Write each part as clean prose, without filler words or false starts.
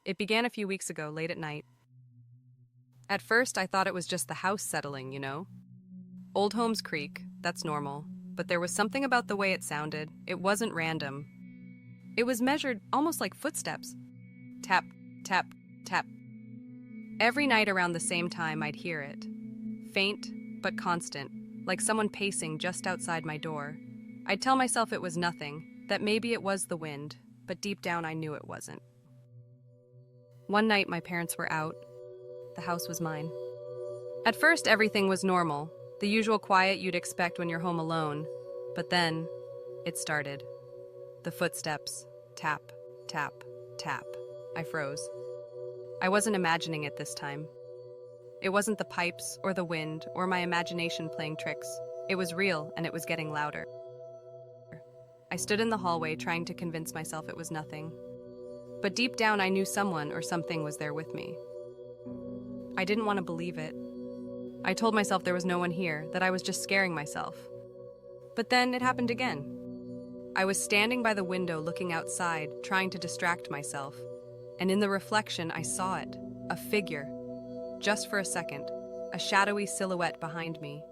It began a few weeks ago, late at night. At first, I thought it was just the house settling, you know? Old homes creak, that's normal. But there was something about the way it sounded. It wasn't random. It was measured almost like footsteps. Tap, tap, tap. Every night around the same time, I'd hear it. Faint, but constant, like someone pacing just outside my door. I'd tell myself it was nothing, that maybe it was the wind, but deep down I knew it wasn't. One night, my parents were out. The house was mine. At first, everything was normal, the usual quiet you'd expect when you're home alone. But then, it started. The footsteps. Tap, tap, tap. I froze. I wasn't imagining it this time. It wasn't the pipes, or the wind, or my imagination playing tricks. It was real, and it was getting louder. I stood in the hallway trying to convince myself it was nothing. But deep down I knew someone or something was there with me. I didn't want to believe it. I told myself there was no one here, that I was just scaring myself. But then it happened again. I was standing by the window looking outside, trying to distract myself. And in the reflection I saw it, a figure. Just for a second, a shadowy silhouette behind me.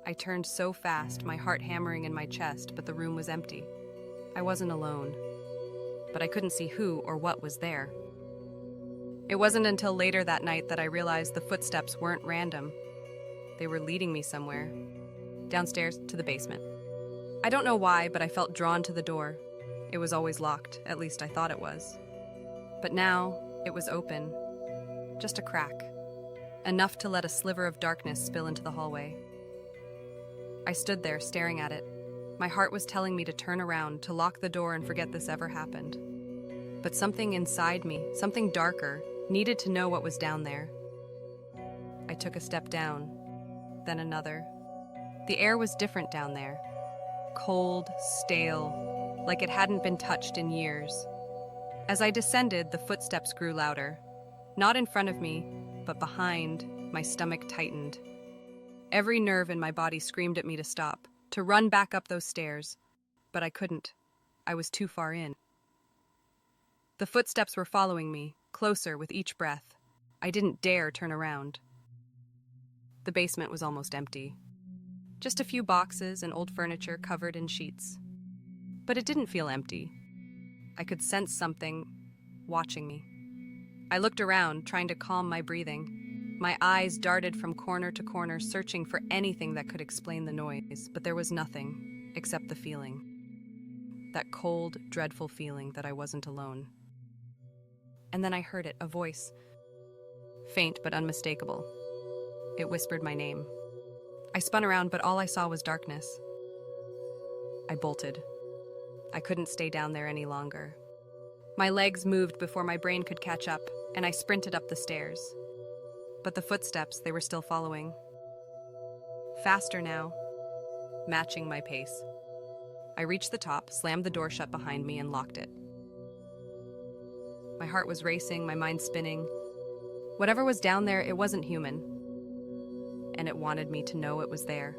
I turned so fast, my heart hammering in my chest, but the room was empty. I wasn't alone. But I couldn't see who or what was there. It wasn't until later that night that I realized the footsteps weren't random. They were leading me somewhere. Downstairs to the basement. I don't know why, but I felt drawn to the door. It was always locked, at least I thought it was. But now, it was open. Just a crack. Enough to let a sliver of darkness spill into the hallway. I stood there, staring at it. My heart was telling me to turn around, to lock the door and forget this ever happened. But something inside me, something darker, needed to know what was down there. I took a step down, then another. The air was different down there. Cold, stale, like it hadn't been touched in years. As I descended, the footsteps grew louder. Not in front of me, but behind. My stomach tightened. Every nerve in my body screamed at me to stop, to run back up those stairs. But I couldn't. I was too far in. The footsteps were following me, closer with each breath. I didn't dare turn around. The basement was almost empty. Just a few boxes and old furniture covered in sheets. But it didn't feel empty. I could sense something watching me. I looked around, trying to calm my breathing. My eyes darted from corner to corner, searching for anything that could explain the noise, but there was nothing, except the feeling. That cold, dreadful feeling that I wasn't alone. And then I heard it, a voice. Faint but unmistakable. It whispered my name. I spun around, but all I saw was darkness. I bolted. I couldn't stay down there any longer. My legs moved before my brain could catch up, and I sprinted up the stairs. But the footsteps, they were still following. Faster now, matching my pace. I reached the top, slammed the door shut behind me, and locked it. My heart was racing, my mind spinning. Whatever was down there, it wasn't human. And it wanted me to know it was there.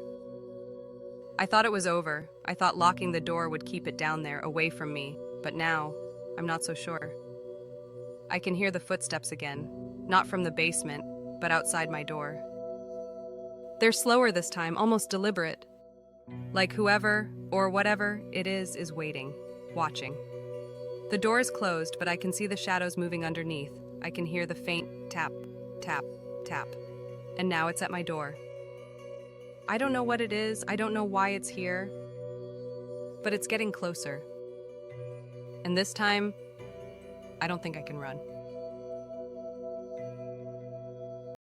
I thought it was over. I thought locking the door would keep it down there, away from me. But now, I'm not so sure. I can hear the footsteps again, not from the basement, but outside my door. They're slower this time, almost deliberate. Like whoever, or whatever it is waiting, watching. The door is closed, but I can see the shadows moving underneath. I can hear the faint tap, tap, tap. And now it's at my door. I don't know what it is, I don't know why it's here, but it's getting closer. And this time, I don't think I can run.